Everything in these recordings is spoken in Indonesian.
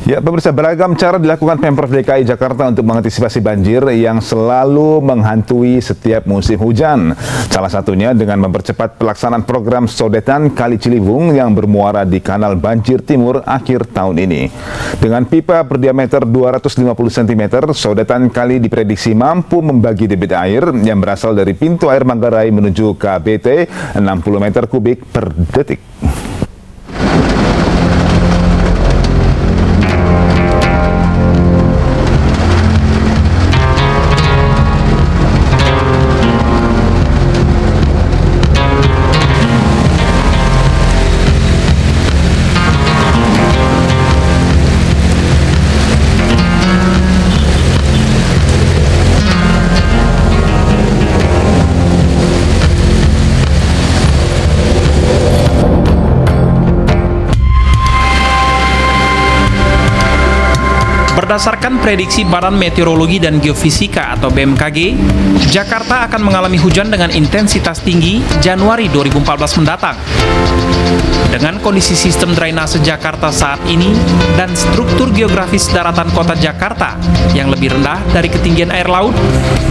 Ya, pemirsa, beragam cara dilakukan Pemprov DKI Jakarta untuk mengantisipasi banjir yang selalu menghantui setiap musim hujan. Salah satunya dengan mempercepat pelaksanaan program sodetan Kali Ciliwung yang bermuara di Kanal Banjir Timur akhir tahun ini. Dengan pipa berdiameter 250 cm, sodetan kali diprediksi mampu membagi debit air yang berasal dari pintu air Manggarai menuju KBT 60 meter kubik per detik. Berdasarkan prediksi Badan Meteorologi dan Geofisika atau BMKG, Jakarta akan mengalami hujan dengan intensitas tinggi Januari 2014 mendatang. Dengan kondisi sistem drainase Jakarta saat ini dan struktur geografis daratan kota Jakarta yang lebih rendah dari ketinggian air laut,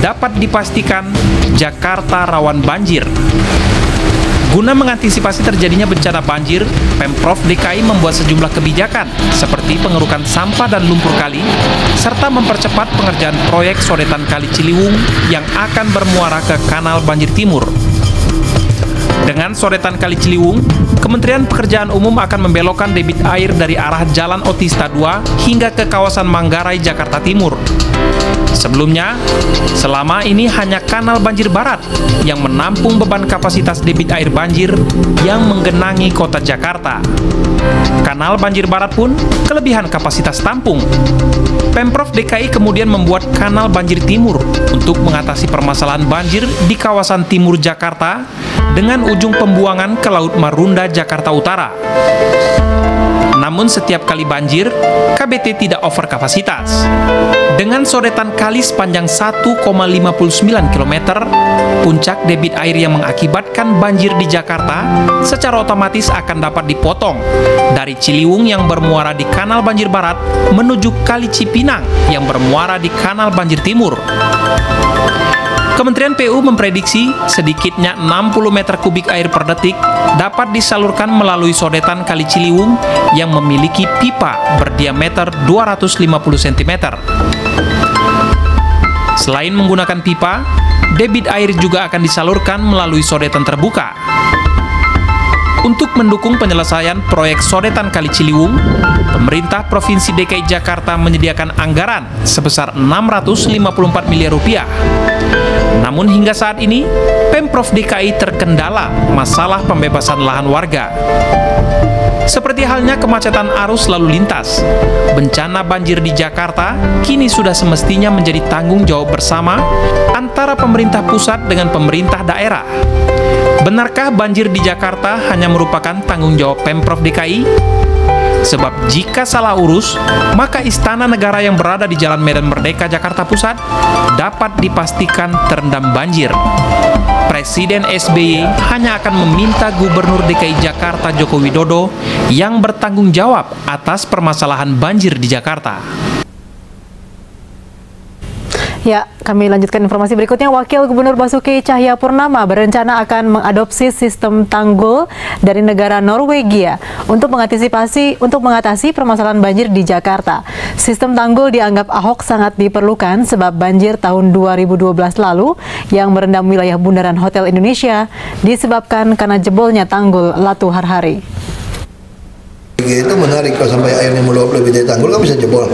dapat dipastikan Jakarta rawan banjir. Guna mengantisipasi terjadinya bencana banjir, Pemprov DKI membuat sejumlah kebijakan seperti pengerukan sampah dan lumpur kali, serta mempercepat pengerjaan proyek sodetan Kali Ciliwung yang akan bermuara ke Kanal Banjir Timur. Dengan sodetan Kali Ciliwung, Kementerian Pekerjaan Umum akan membelokkan debit air dari arah Jalan Otista 2 hingga ke kawasan Manggarai, Jakarta Timur. Sebelumnya, selama ini hanya Kanal Banjir Barat yang menampung beban kapasitas debit air banjir yang menggenangi kota Jakarta. Kanal Banjir Barat pun kelebihan kapasitas tampung. Pemprov DKI kemudian membuat Kanal Banjir Timur untuk mengatasi permasalahan banjir di kawasan timur Jakarta dengan ujung pembuangan ke Laut Marunda, Jakarta Utara. Namun setiap kali banjir, KBT tidak over kapasitas. Dengan sodetan kali sepanjang 1,59 km, puncak debit air yang mengakibatkan banjir di Jakarta secara otomatis akan dapat dipotong dari Ciliwung yang bermuara di Kanal Banjir Barat menuju Kali Cipinang yang bermuara di Kanal Banjir Timur. Kementerian PU memprediksi sedikitnya 60 meter kubik air per detik dapat disalurkan melalui sodetan Kali Ciliwung yang memiliki pipa berdiameter 250 cm. Selain menggunakan pipa, debit air juga akan disalurkan melalui sodetan terbuka. Untuk mendukung penyelesaian proyek sodetan Kali Ciliwung, pemerintah Provinsi DKI Jakarta menyediakan anggaran sebesar 654 miliar rupiah. Namun hingga saat ini, Pemprov DKI terkendala masalah pembebasan lahan warga. Seperti halnya kemacetan arus lalu lintas, bencana banjir di Jakarta kini sudah semestinya menjadi tanggung jawab bersama antara pemerintah pusat dengan pemerintah daerah. Benarkah banjir di Jakarta hanya merupakan tanggung jawab Pemprov DKI? Sebab jika salah urus, maka Istana Negara yang berada di Jalan Medan Merdeka, Jakarta Pusat dapat dipastikan terendam banjir. Presiden SBY hanya akan meminta Gubernur DKI Jakarta Joko Widodo yang bertanggung jawab atas permasalahan banjir di Jakarta. Ya, kami lanjutkan informasi berikutnya. Wakil Gubernur Basuki Cahayapurnama berencana akan mengadopsi sistem tanggul dari negara Norwegia untuk mengatasi permasalahan banjir di Jakarta. Sistem tanggul dianggap Ahok sangat diperlukan sebab banjir tahun 2012 lalu yang merendam wilayah Bundaran Hotel Indonesia disebabkan karena jebolnya tanggul Latu Harhari. Itu menarik, kalau sampai airnya meluap lebih dari tanggul kan bisa jebol.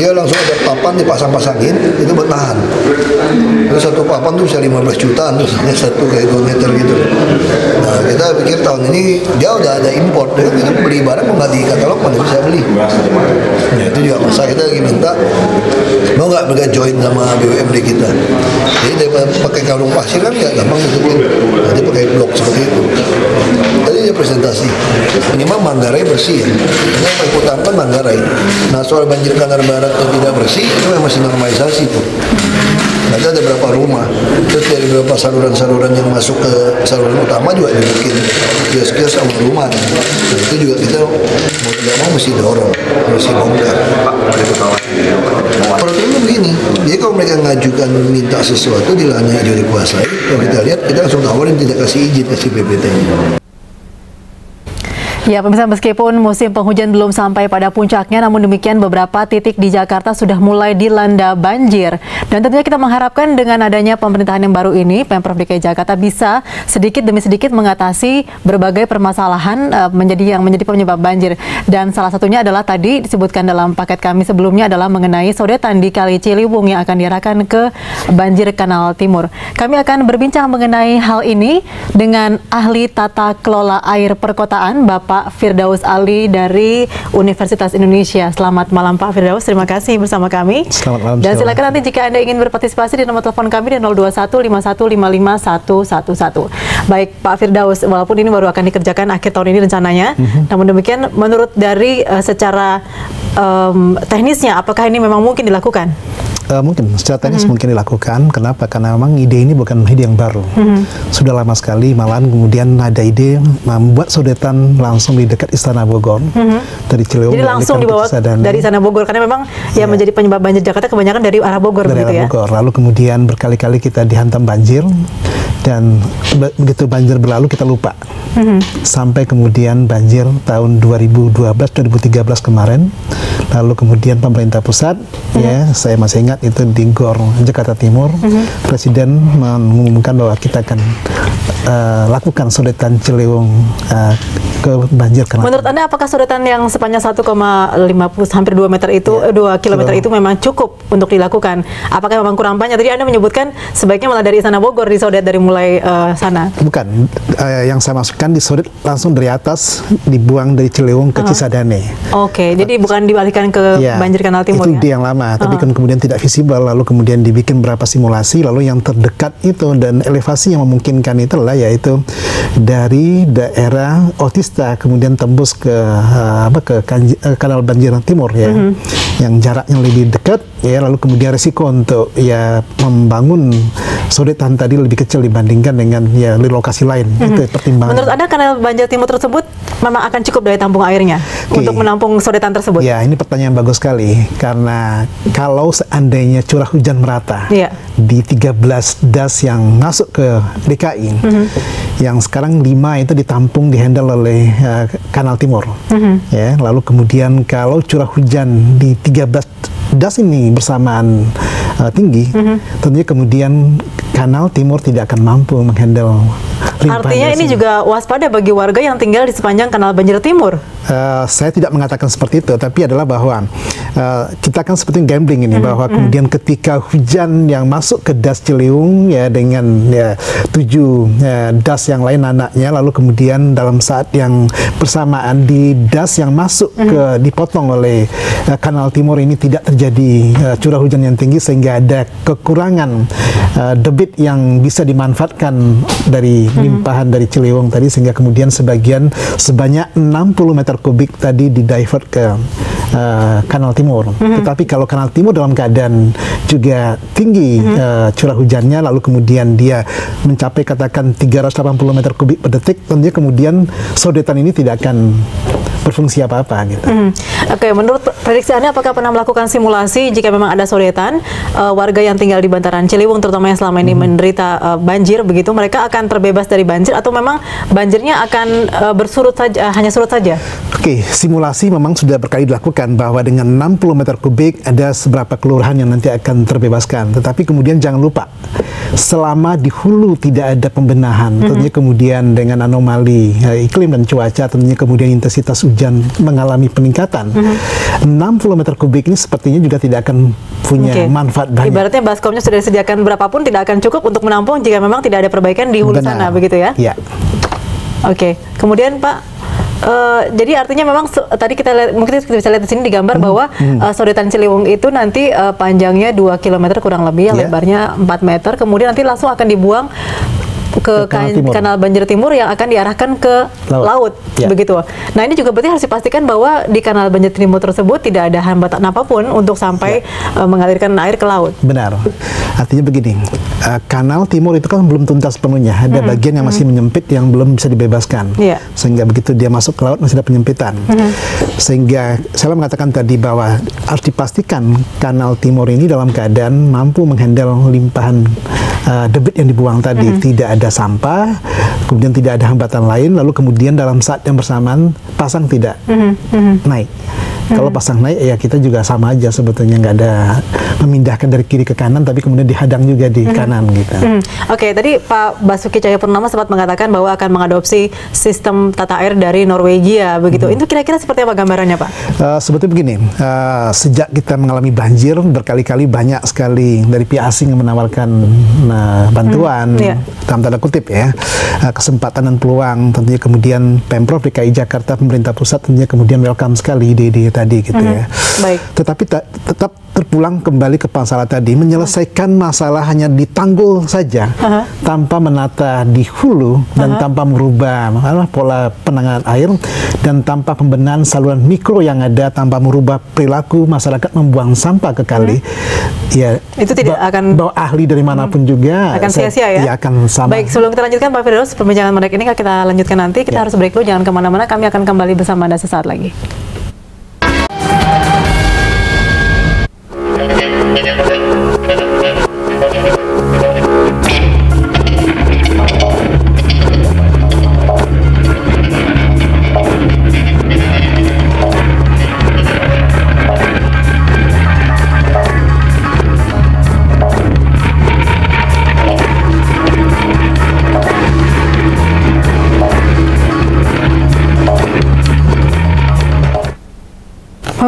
Dia langsung ada papan dipasang-pasangin itu buat tahan. Terus satu papan tuh bisa 15 jutaan tuh, satu kayak 2 meter gitu. Nah kita pikir tahun ini dia udah ada import, dan kita beli barang nggak di katalog mana bisa beli. Ya itu juga masa kita lagi minta mau nggak mereka join sama BUMD kita. Jadi daripada pakai karung pasir kan nggak gampang nutupin, nanti pakai blok seperti itu. Tadi dia presentasi, minimal Manggarai bersih ya. Ini yang paling utama kan Manggarai. Nah soal banjir Kanal Barat yang tidak bersih itu masih normalisasi tuh. Nanti ada berapa rumah, terus dari beberapa saluran-saluran yang masuk ke saluran utama juga dibikin kios-kios sama rumah. Nah, itu juga kita mau tidak mau mesti dorong, mesti bongkar. Peraturannya begini, jadi kalau mereka ngajukan minta sesuatu di lahannya hijau dikuasai, kalau kita lihat kita langsung tawarin tidak kasih izin ke si PPT-nya. Ya, pemirsa, meskipun musim penghujan belum sampai pada puncaknya, namun demikian beberapa titik di Jakarta sudah mulai dilanda banjir. Dan tentunya kita mengharapkan dengan adanya pemerintahan yang baru ini, Pemprov DKI Jakarta bisa sedikit demi sedikit mengatasi berbagai permasalahan yang menjadi penyebab banjir. Dan salah satunya adalah tadi disebutkan dalam paket kami sebelumnya adalah mengenai sodetan di Kali Ciliwung yang akan diarahkan ke banjir Kanal Timur. Kami akan berbincang mengenai hal ini dengan ahli tata kelola air perkotaan, Bapak Firdaus Ali dari Universitas Indonesia. Selamat malam Pak Firdaus, terima kasih bersama kami. Selamat malam. Dan silakan nanti jika Anda ingin berpartisipasi di nomor telepon kami di 02151555111. Baik Pak Firdaus, walaupun ini baru akan dikerjakan akhir tahun ini rencananya, namun demikian menurut dari secara teknisnya apakah ini memang mungkin dilakukan? Mungkin secara teknis mungkin dilakukan. Kenapa? Karena memang ide ini bukan ide yang baru. Sudah lama sekali, malahan kemudian ada ide membuat sodetan langsung di dekat Istana Bogor dari Ciliwung. Jadi langsung dibawa dari Istana Bogor, karena memang yang menjadi penyebab banjir Jakarta kebanyakan dari arah Bogor, dari begitu arah ya? Bogor. Lalu kemudian berkali-kali kita dihantam banjir, dan begitu banjir berlalu kita lupa. Sampai kemudian banjir tahun 2012-2013 kemarin, lalu kemudian pemerintah pusat, ya saya masih ingat itu di GOR Jakarta Timur, Presiden mengumumkan bahwa kita akan lakukan sodetan Ciliwung ke banjir Kanal. Menurut Anda apakah sodetan yang sepanjang 1,50 hampir 2 meter itu, 2 kilometer itu memang cukup untuk dilakukan? Apakah memang kurang banyak? Tadi Anda menyebutkan sebaiknya malah dari Istana Bogor disodet dari mulai sana. Bukan, yang saya masukkan disodet langsung dari atas, dibuang dari Ciliwung ke Cisadane. Oke, jadi bukan dialihkan ke banjir Kanal Timur itu ya? Itu yang lama, tapi kan kemudian tidak visible, lalu kemudian dibikin beberapa simulasi, lalu yang terdekat itu dan elevasi yang memungkinkan itu adalah yaitu dari daerah Otista kemudian tembus ke Kanal Banjir Timur ya, yang jaraknya lebih dekat ya, lalu kemudian risiko untuk ya membangun sodetan tadi lebih kecil dibandingkan dengan ya di lokasi lain. Itu pertimbangan. Menurut Anda Kanal Banjir Timur tersebut memang akan cukup daya tampung airnya untuk menampung sodetan tersebut? Ya, ini pertanyaan bagus sekali, karena kalau seandainya curah hujan merata di 13 das yang masuk ke DKI, yang sekarang 5 itu ditampung, dihandle oleh Kanal Timur, ya, lalu kemudian kalau curah hujan di 13 das ini bersamaan tinggi, tentunya kemudian Kanal Timur tidak akan mampu menghandle limpahan. Artinya ini juga waspada bagi warga yang tinggal di sepanjang Kanal Banjir Timur. Saya tidak mengatakan seperti itu, tapi adalah bahwa kita kan seperti gambling ini, bahwa kemudian ketika hujan yang masuk ke das Ciliwung ya dengan 7 das yang lain anaknya, lalu kemudian dalam saat yang bersamaan di das yang masuk ke dipotong oleh Kanal Timur ini tidak terjadi curah hujan yang tinggi, sehingga ada kekurangan debit yang bisa dimanfaatkan dari limpahan dari Ciliwung tadi, sehingga kemudian sebanyak 60 meter kubik tadi didivert ke Kanal Timur. Tetapi kalau Kanal Timur dalam keadaan juga tinggi curah hujannya, lalu kemudian dia mencapai katakan 380 meter kubik per detik, tentunya kemudian sodetan ini tidak akan berfungsi apa-apa gitu. Oke, menurut prediksi Anda apakah pernah melakukan simulasi jika memang ada sodetan, warga yang tinggal di bantaran Ciliwung terutama yang selama ini menderita banjir begitu, mereka akan terbebas dari banjir atau memang banjirnya akan bersurut saja, hanya surut saja? Oke, simulasi memang sudah berkali dilakukan bahwa dengan 60 meter kubik ada seberapa kelurahan yang nanti akan terbebaskan. Tetapi kemudian jangan lupa, selama di hulu tidak ada pembenahan, tentunya kemudian dengan anomali iklim dan cuaca, tentunya kemudian intensitas hujan mengalami peningkatan, 60 meter kubik ini sepertinya juga tidak akan punya manfaat banyak. Ibaratnya baskomnya sudah disediakan berapapun tidak akan cukup untuk menampung jika memang tidak ada perbaikan di hulu sana, begitu ya? Iya. Oke, kemudian Pak, jadi artinya memang tadi kita lihat, mungkin kita bisa lihat di sini digambar bahwa Sodetan Ciliwung itu nanti panjangnya 2 km kurang lebih, lebarnya 4 meter, kemudian nanti langsung akan dibuang ke kanal Banjir Timur yang akan diarahkan ke laut, begitu. Nah, ini juga berarti harus dipastikan bahwa di kanal Banjir Timur tersebut tidak ada hambatan apapun untuk sampai mengalirkan air ke laut. Benar. Artinya begini, kanal Timur itu kan belum tuntas penuhnya, ada bagian yang masih menyempit yang belum bisa dibebaskan, sehingga begitu dia masuk ke laut masih ada penyempitan. Sehingga saya mengatakan tadi bahwa harus dipastikan kanal Timur ini dalam keadaan mampu menghandle limpahan debit yang dibuang tadi, tidak ada sampah, kemudian tidak ada hambatan lain, lalu kemudian dalam saat yang bersamaan pasang tidak naik. Kalau pasang naik, ya kita juga sama aja sebetulnya, nggak ada memindahkan dari kiri ke kanan, tapi kemudian dihadang juga di kanan gitu. Oke, tadi Pak Basuki Cahayapurnama sempat mengatakan bahwa akan mengadopsi sistem tata air dari Norwegia, begitu. Itu kira-kira seperti apa gambarannya, Pak? Sebetulnya begini, sejak kita mengalami banjir, berkali-kali banyak sekali dari pihak asing yang menawarkan bantuan, dalam tanda kutip ya, kesempatan dan peluang. Tentunya kemudian Pemprov DKI Jakarta, pemerintah pusat tentunya kemudian welcome sekali ide-ide tadi gitu ya. Baik. Tetapi tetap terpulang kembali ke masalah tadi, menyelesaikan masalah hanya di tanggul saja, tanpa menata di hulu dan tanpa merubah pola penanganan air dan tanpa pembenahan saluran mikro yang ada, tanpa merubah perilaku masyarakat membuang sampah ke kali. Ya, itu tidak akan bawa ahli dari manapun juga akan sia-sia ya? Ya akan sama. Baik, sebelum kita lanjutkan Pak Firdaus, perbincangan menarik ini kita lanjutkan nanti. Kita harus break dulu, jangan kemana-mana, kami akan kembali bersama Anda sesaat lagi.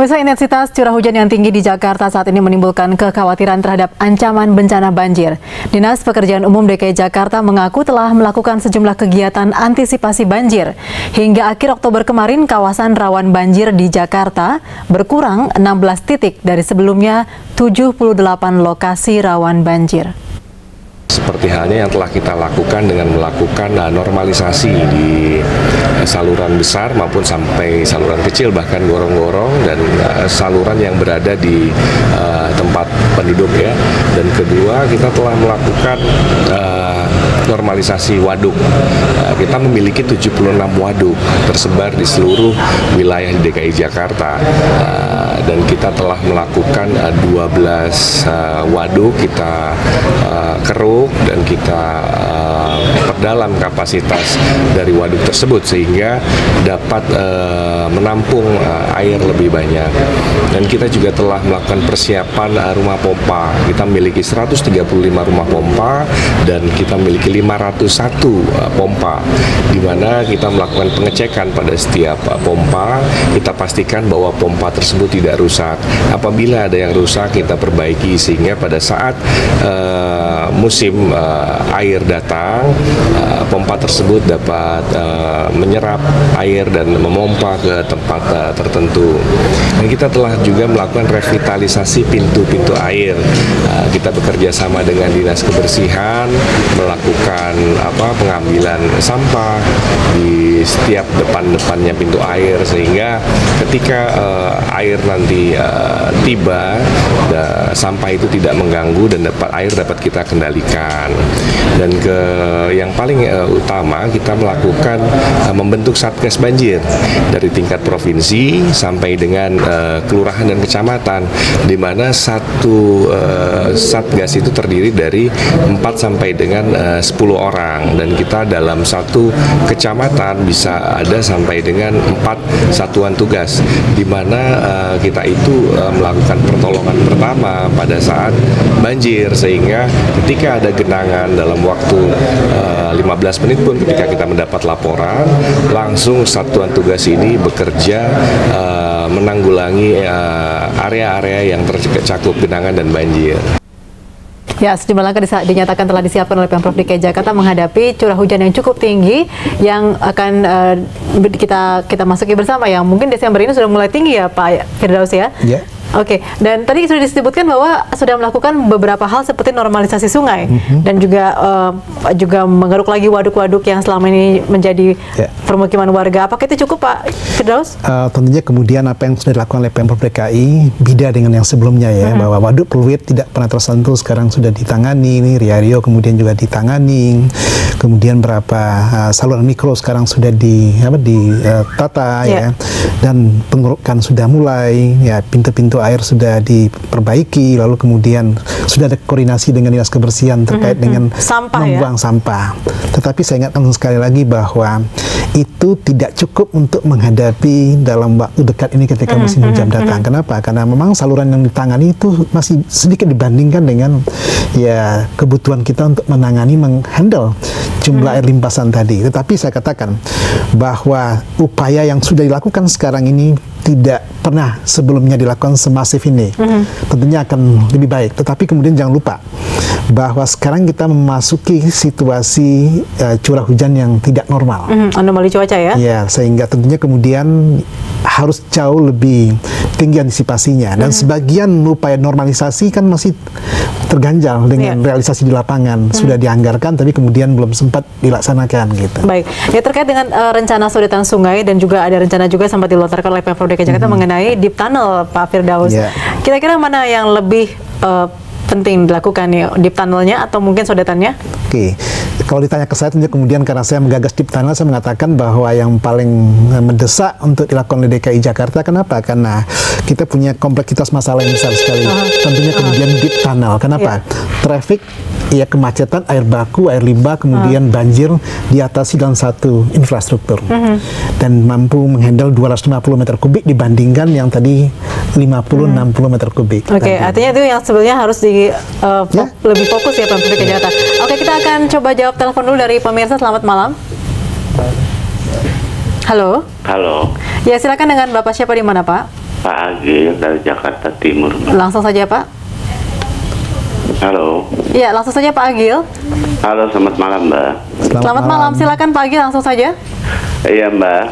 Pemirsa, intensitas curah hujan yang tinggi di Jakarta saat ini menimbulkan kekhawatiran terhadap ancaman bencana banjir. Dinas Pekerjaan Umum DKI Jakarta mengaku telah melakukan sejumlah kegiatan antisipasi banjir. Hingga akhir Oktober kemarin, kawasan rawan banjir di Jakarta berkurang 16 titik dari sebelumnya 78 lokasi rawan banjir. Seperti halnya yang telah kita lakukan dengan melakukan normalisasi di saluran besar maupun sampai saluran kecil, bahkan gorong-gorong dan saluran yang berada di tempat penduduk ya. Dan kedua, kita telah melakukan normalisasi waduk. Kita memiliki 76 waduk tersebar di seluruh wilayah di DKI Jakarta. Dan kita telah melakukan 12 waduk kita keruk dan kita perdalam kapasitas dari waduk tersebut sehingga dapat menampung air lebih banyak. Dan kita juga telah melakukan persiapan rumah pompa. Kita memiliki 135 rumah pompa dan kita memiliki 501 pompa, di mana kita melakukan pengecekan pada setiap pompa. Kita pastikan bahwa pompa tersebut tidak rusak. Apabila ada yang rusak, kita perbaiki sehingga pada saat musim air datang, pompa tersebut dapat menyerap air dan memompa ke tempat tertentu. Dan kita telah juga melakukan revitalisasi pintu-pintu air. Kita bekerja sama dengan Dinas Kebersihan melakukan pengambilan sampah di setiap depan-depannya pintu air sehingga ketika air nanti tiba, sampah itu tidak mengganggu dan air dapat kita kendalikan. Dan yang paling utama, kita melakukan membentuk satgas banjir dari tingkat provinsi sampai dengan kelurahan dan kecamatan, di mana satu satgas itu terdiri dari 4 sampai dengan 10 orang, dan kita dalam satu kecamatan bisa ada sampai dengan 4 satuan tugas, di mana kita itu melakukan pertolongan pertama pada saat banjir, sehingga ketika ada genangan dalam waktu 15 menit pun ketika kita mendapat laporan, langsung satuan tugas ini bekerja menanggulangi area-area yang tercakup genangan dan banjir. Ya, sejumlah langkah dinyatakan telah disiapkan oleh Pemprov DKI Jakarta menghadapi curah hujan yang cukup tinggi yang akan kita masuki bersama, yang mungkin Desember ini sudah mulai tinggi ya Pak Firdaus ya? Ya. Oke, dan tadi sudah disebutkan bahwa sudah melakukan beberapa hal seperti normalisasi sungai dan juga menggeruk lagi waduk-waduk yang selama ini menjadi permukiman warga. Apakah itu cukup, Pak Firdaus? Tentunya kemudian apa yang sudah dilakukan oleh Pemprov DKI beda dengan yang sebelumnya ya, bahwa waduk peluit tidak pernah tersentuh, sekarang sudah ditangani, ini Riario kemudian juga ditangani, kemudian berapa saluran mikro sekarang sudah ditata ya, dan pengerukan sudah mulai, ya pintu-pintu air sudah diperbaiki, lalu kemudian sudah ada koordinasi dengan dinas kebersihan terkait dengan membuang sampah. Tetapi saya ingatkan sekali lagi bahwa itu tidak cukup untuk menghadapi dalam waktu dekat ini ketika musim hujan datang. Kenapa? Karena memang saluran yang ditangani itu masih sedikit dibandingkan dengan ya kebutuhan kita untuk menangani, menghandle jumlah air limpasan tadi. Tetapi saya katakan bahwa upaya yang sudah dilakukan sekarang ini tidak pernah sebelumnya dilakukan semasif ini. Tentunya akan lebih baik. Tetapi kemudian jangan lupa bahwa sekarang kita memasuki situasi curah hujan yang tidak normal. Anomali cuaca ya? Ya, sehingga tentunya kemudian harus jauh lebih tinggi antisipasinya. Dan sebagian upaya normalisasi kan masih terganjal dengan realisasi di lapangan. Sudah dianggarkan tapi kemudian belum sempat dilaksanakan gitu. Baik, ya terkait dengan rencana sodetan sungai dan juga ada rencana juga sempat dilontarkan oleh Pemprov DKI Jakarta mengenai deep tunnel, Pak Firdaus. Kira-kira mana yang lebih penting dilakukan nih, deep tunnelnya atau mungkin sodetannya? Oke, kalau ditanya ke saya tentunya kemudian karena saya menggagas deep tunnel, saya mengatakan bahwa yang paling mendesak untuk dilakukan oleh DKI Jakarta, kenapa? Karena kita punya kompleksitas masalah yang besar sekali. Tentunya kemudian deep tunnel, kenapa? Traffic, ya kemacetan, air baku, air limbah, kemudian banjir diatasi dalam satu infrastruktur dan mampu menghandle 250 meter kubik dibandingkan yang tadi 50-60 meter kubik. Oke, artinya itu yang sebenarnya harus lebih fokus ya Pemprov DKI Jakarta. Oke, kita akan coba jawab telepon dulu dari pemirsa. Selamat malam. Halo. Halo. Ya, silakan dengan Bapak siapa di mana, Pak? Pak Agil dari Jakarta Timur. Langsung saja, Pak. Halo. Ya, langsung saja Pak Agil. Halo, selamat malam, Mbak. Selamat malam. Silakan Pak Agil, langsung saja. Iya, Mbak.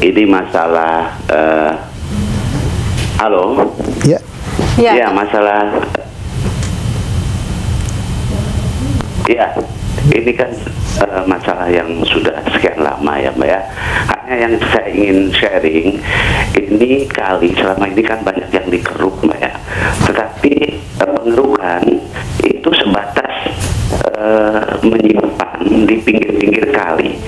Ini masalah halo. Ya. Iya, masalah. Iya, ini kan masalah yang sudah sekian lama ya, Mbak ya. Hanya yang saya ingin sharing, ini kali selama ini kan banyak yang dikeruk, Mbak ya. Tetapi pengerukan itu sebatas menyimpan di pinggir-pinggir kali,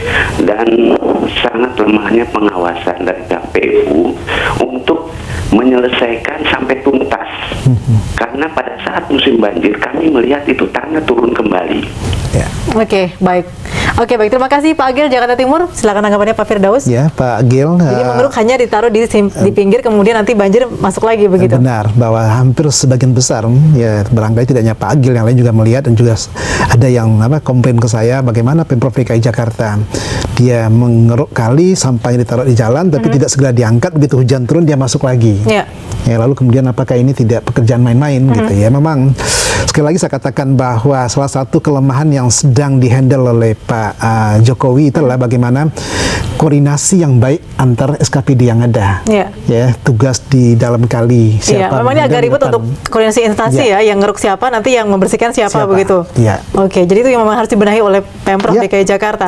dan sangat lemahnya pengawasan dari KPU untuk menyelesaikan sampai tuntas. Karena pada saat musim banjir kami melihat itu tanah turun kembali. Oke, baik. Oke, baik. Terima kasih Pak Agil, Jakarta Timur. Silakan tanggapannya Pak Firdaus. Ya, Pak Agil. Jadi mengeruk hanya ditaruh di pinggir, kemudian nanti banjir masuk lagi begitu. Benar, bahwa hampir sebagian besar, ya barangkali tidak hanya Pak Agil, yang lain juga melihat, dan juga ada yang komplain ke saya bagaimana Pemprov DKI Jakarta dia mengeruk kali, sampahnya ditaruh di jalan, tapi tidak segera diangkat, begitu hujan turun dia masuk lagi. Ya, lalu kemudian apakah ini tidak pekerjaan main-main gitu ya? Memang sekali lagi saya katakan bahwa salah satu kelemahan yang sedang dihandle oleh Pak Jokowi itu adalah bagaimana koordinasi yang baik antar SKPD yang ada. Ya, tugas di dalam kali siapa. Memang ini agak ribet untuk koordinasi instansi ya, yang ngeruk siapa, nanti yang membersihkan siapa. Begitu. Oke, jadi itu yang memang harus dibenahi oleh Pemprov DKI Jakarta.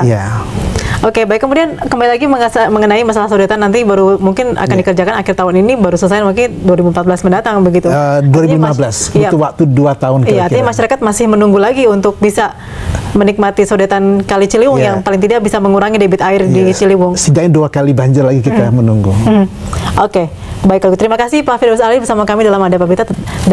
Oke, baik. Kemudian kembali lagi mengenai masalah sodetan, nanti baru mungkin akan dikerjakan akhir tahun ini, baru selesai mungkin 2014 mendatang begitu. 2015, butuh waktu 2 tahun kira-kira. Iya, artinya masyarakat masih menunggu lagi untuk bisa menikmati sodetan Kali Ciliwung yang paling tidak bisa mengurangi debit air di Ciliwung. Setidaknya 2 kali banjir lagi kita menunggu. Oke, baik. Terima kasih Pak Firdaus Ali bersama kami dalam Ada Pabita.